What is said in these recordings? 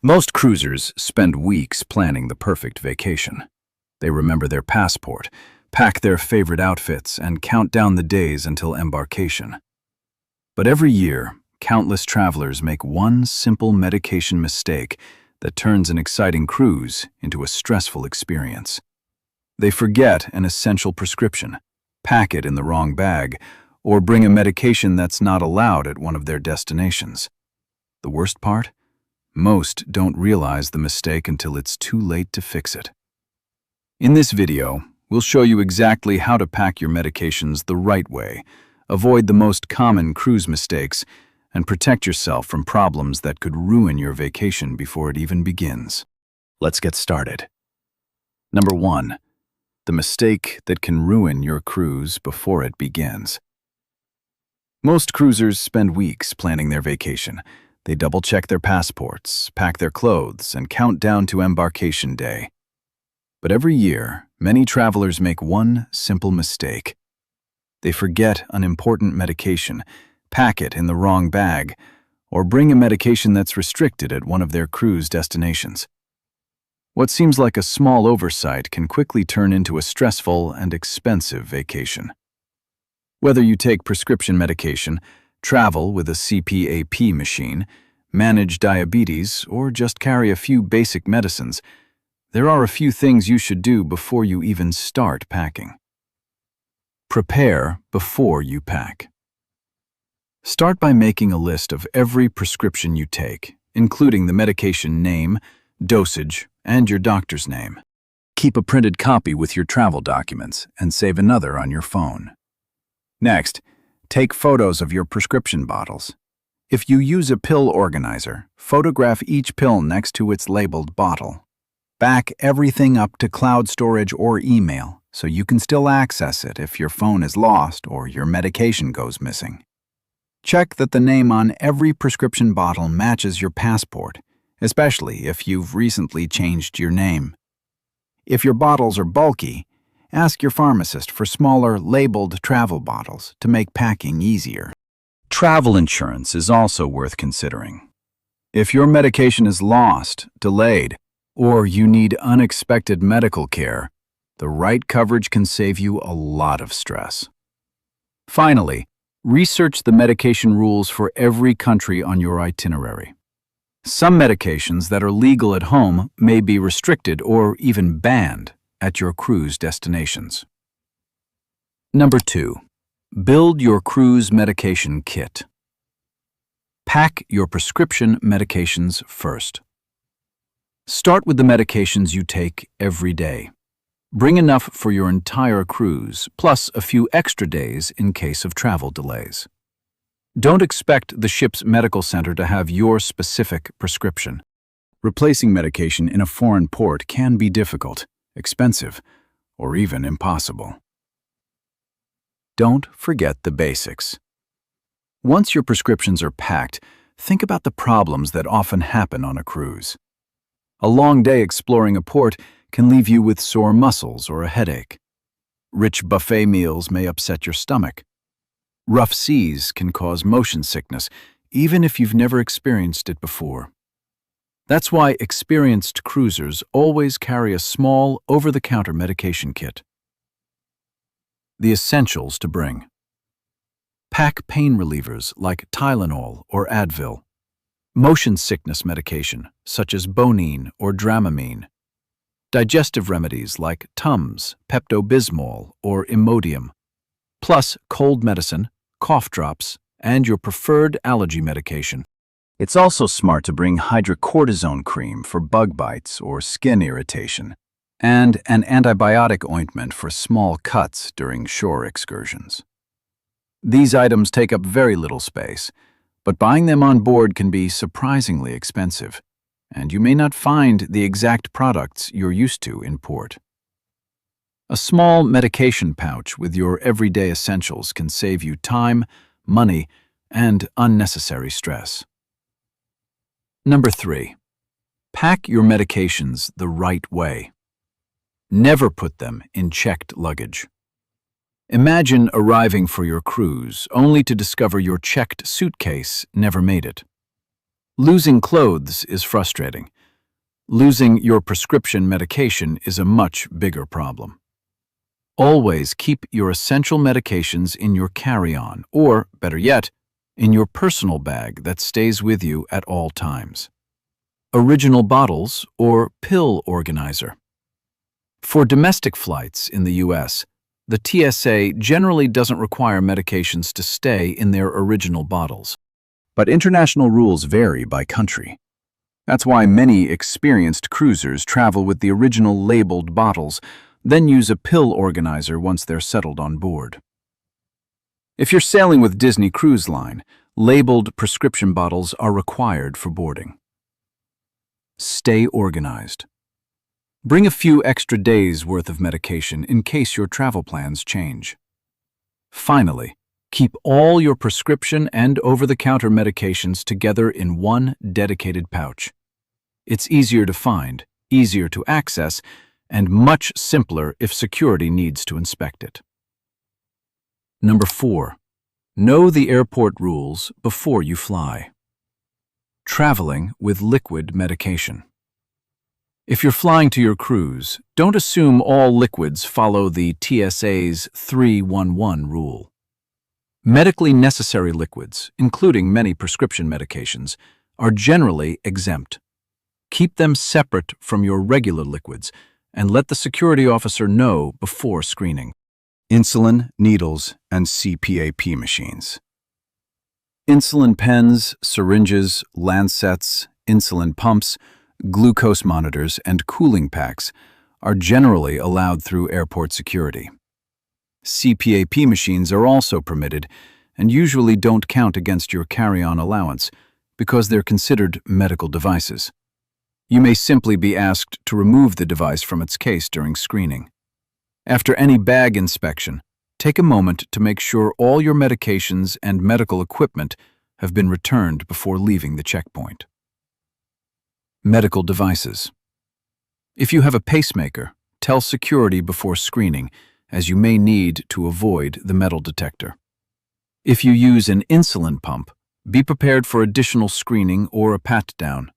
Most cruisers spend weeks planning the perfect vacation. They remember their passport, pack their favorite outfits, and count down the days until embarkation. But every year, countless travelers make one simple medication mistake that turns an exciting cruise into a stressful experience. They forget an essential prescription, pack it in the wrong bag, or bring a medication that's not allowed at one of their destinations. The worst part? Most don't realize the mistake until it's too late to fix it. In this video, we'll show you exactly how to pack your medications the right way, avoid the most common cruise mistakes, and protect yourself from problems that could ruin your vacation before it even begins. Let's get started. Number 1. The mistake that can ruin your cruise before it begins. Most cruisers spend weeks planning their vacation. They double-check their passports, pack their clothes, and count down to embarkation day. But every year, many travelers make one simple mistake. They forget an important medication, pack it in the wrong bag, or bring a medication that's restricted at one of their cruise destinations. What seems like a small oversight can quickly turn into a stressful and expensive vacation. Whether you take prescription medication, travel with a CPAP machine, manage diabetes, or just carry a few basic medicines, there are a few things you should do before you even start packing. Prepare before you pack. Start by making a list of every prescription you take, including the medication name, dosage, and your doctor's name. Keep a printed copy with your travel documents and save another on your phone. Next, take photos of your prescription bottles. If you use a pill organizer, photograph each pill next to its labeled bottle. Back everything up to cloud storage or email so you can still access it if your phone is lost or your medication goes missing. Check that the name on every prescription bottle matches your passport, especially if you've recently changed your name. If your bottles are bulky, ask your pharmacist for smaller, labeled travel bottles to make packing easier. Travel insurance is also worth considering. If your medication is lost, delayed, or you need unexpected medical care, the right coverage can save you a lot of stress. Finally, research the medication rules for every country on your itinerary. Some medications that are legal at home may be restricted or even banned at your cruise destinations. Number 2. Build your cruise medication kit. Pack your prescription medications first. Start with the medications you take every day. Bring enough for your entire cruise, plus a few extra days in case of travel delays. Don't expect the ship's medical center to have your specific prescription. Replacing medication in a foreign port can be difficult, expensive, or even impossible. Don't forget the basics. Once your prescriptions are packed, think about the problems that often happen on a cruise. A long day exploring a port can leave you with sore muscles or a headache. Rich buffet meals may upset your stomach. Rough seas can cause motion sickness, even if you've never experienced it before. That's why experienced cruisers always carry a small, over-the-counter medication kit. The essentials to bring. Pack pain relievers like Tylenol or Advil. Motion sickness medication such as Bonine or Dramamine. Digestive remedies like Tums, Pepto-Bismol, or Imodium. Plus cold medicine, cough drops, and your preferred allergy medication. It's also smart to bring hydrocortisone cream for bug bites or skin irritation, and an antibiotic ointment for small cuts during shore excursions. These items take up very little space, but buying them on board can be surprisingly expensive, and you may not find the exact products you're used to in port. A small medication pouch with your everyday essentials can save you time, money, and unnecessary stress. Number 3. Pack your medications the right way. Never put them in checked luggage. Imagine arriving for your cruise only to discover your checked suitcase never made it. Losing clothes is frustrating. Losing your prescription medication is a much bigger problem. Always keep your essential medications in your carry-on, or, better yet, in your personal bag that stays with you at all times. Original bottles or pill organizer. For domestic flights in the U.S., the TSA generally doesn't require medications to stay in their original bottles. But international rules vary by country. That's why many experienced cruisers travel with the original labeled bottles, then use a pill organizer once they're settled on board. If you're sailing with Disney Cruise Line, labeled prescription bottles are required for boarding. Stay organized. Bring a few extra days' worth of medication in case your travel plans change. Finally, keep all your prescription and over-the-counter medications together in one dedicated pouch. It's easier to find, easier to access, and much simpler if security needs to inspect it. Number 4. Know the airport rules before you fly. Traveling with liquid medication. If you're flying to your cruise, don't assume all liquids follow the TSA's 311 rule. Medically necessary liquids, including many prescription medications, are generally exempt. Keep them separate from your regular liquids and let the security officer know before screening. Insulin, needles, and CPAP machines. Insulin pens, syringes, lancets, insulin pumps, glucose monitors, and cooling packs are generally allowed through airport security. CPAP machines are also permitted and usually don't count against your carry-on allowance because they're considered medical devices. You may simply be asked to remove the device from its case during screening. After any bag inspection, take a moment to make sure all your medications and medical equipment have been returned before leaving the checkpoint. Medical devices. If you have a pacemaker, tell security before screening, as you may need to avoid the metal detector. If you use an insulin pump, be prepared for additional screening or a pat-down.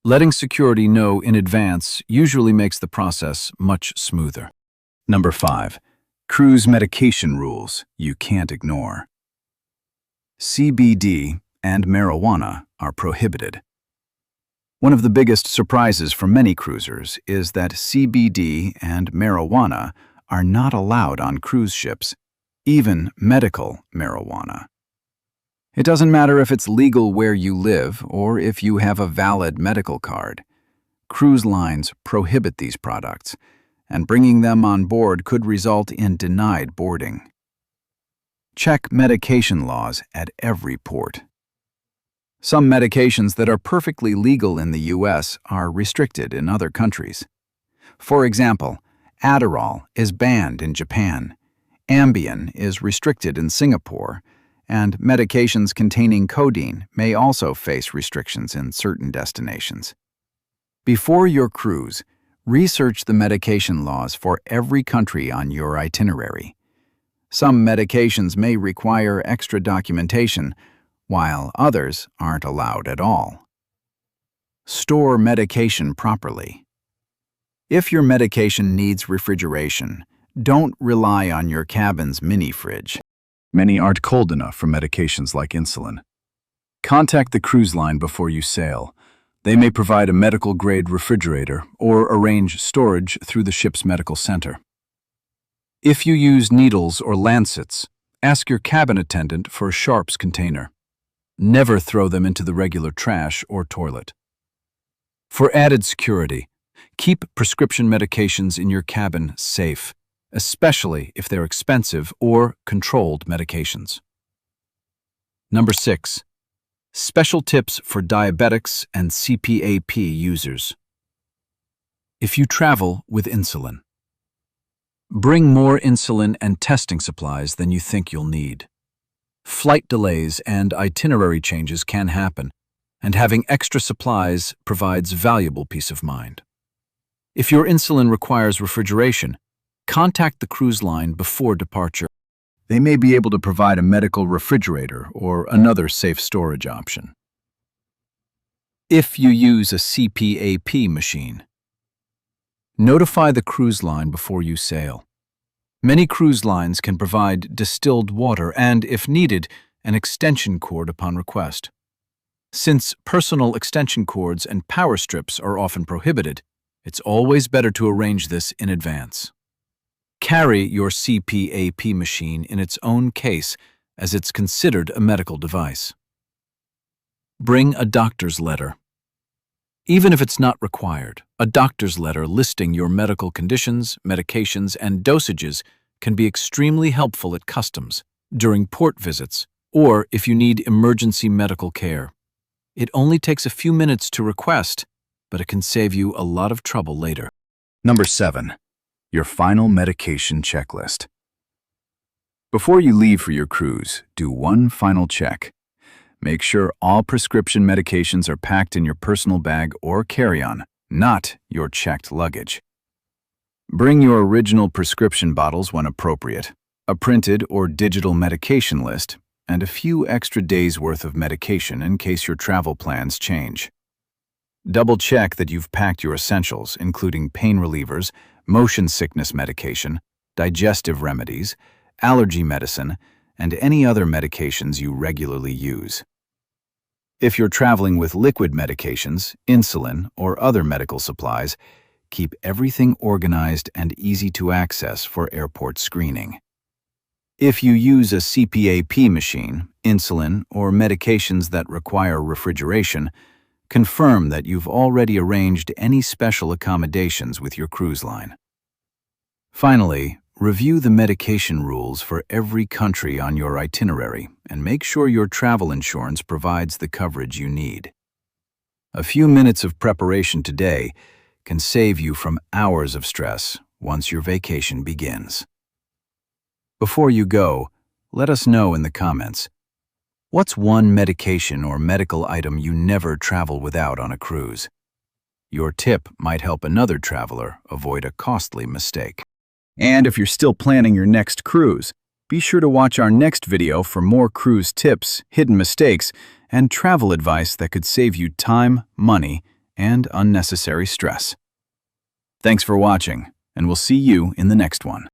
Letting security know in advance usually makes the process much smoother. Number 5. Cruise medication rules you can't ignore. CBD and marijuana are prohibited. One of the biggest surprises for many cruisers is that CBD and marijuana are not allowed on cruise ships, even medical marijuana. It doesn't matter if it's legal where you live or if you have a valid medical card. Cruise lines prohibit these products, and bringing them on board could result in denied boarding. Check medication laws at every port. Some medications that are perfectly legal in the U.S. are restricted in other countries. For example, Adderall is banned in Japan, Ambien is restricted in Singapore, and medications containing codeine may also face restrictions in certain destinations. Before your cruise, research the medication laws for every country on your itinerary. Some medications may require extra documentation, while others aren't allowed at all. Store medication properly. If your medication needs refrigeration, don't rely on your cabin's mini fridge. Many aren't cold enough for medications like insulin. Contact the cruise line before you sail. They may provide a medical-grade refrigerator or arrange storage through the ship's medical center. If you use needles or lancets, ask your cabin attendant for a sharps container. Never throw them into the regular trash or toilet. For added security, keep prescription medications in your cabin safe, especially if they're expensive or controlled medications. Number 6. Special tips for diabetics and CPAP users. If you travel with insulin, bring more insulin and testing supplies than you think you'll need. Flight delays and itinerary changes can happen, and having extra supplies provides valuable peace of mind. If your insulin requires refrigeration, contact the cruise line before departure. They may be able to provide a medical refrigerator or another safe storage option. If you use a CPAP machine, notify the cruise line before you sail. Many cruise lines can provide distilled water and, if needed, an extension cord upon request. Since personal extension cords and power strips are often prohibited, it's always better to arrange this in advance. Carry your CPAP machine in its own case, as it's considered a medical device. Bring a doctor's letter. Even if it's not required, a doctor's letter listing your medical conditions, medications, and dosages can be extremely helpful at customs, during port visits, or if you need emergency medical care. It only takes a few minutes to request, but it can save you a lot of trouble later. Number 7. Your final medication checklist. Before you leave for your cruise, do one final check. Make sure all prescription medications are packed in your personal bag or carry-on, not your checked luggage. Bring your original prescription bottles when appropriate, a printed or digital medication list, and a few extra days' worth of medication in case your travel plans change. Double-check that you've packed your essentials, including pain relievers, motion sickness medication, digestive remedies, allergy medicine, and any other medications you regularly use. If you're traveling with liquid medications, insulin, or other medical supplies, keep everything organized and easy to access for airport screening. If you use a CPAP machine, insulin, or medications that require refrigeration, confirm that you've already arranged any special accommodations with your cruise line. Finally, review the medication rules for every country on your itinerary and make sure your travel insurance provides the coverage you need. A few minutes of preparation today can save you from hours of stress once your vacation begins. Before you go, let us know in the comments, what's one medication or medical item you never travel without on a cruise? Your tip might help another traveler avoid a costly mistake. And if you're still planning your next cruise, be sure to watch our next video for more cruise tips, hidden mistakes, and travel advice that could save you time, money, and unnecessary stress. Thanks for watching, and we'll see you in the next one.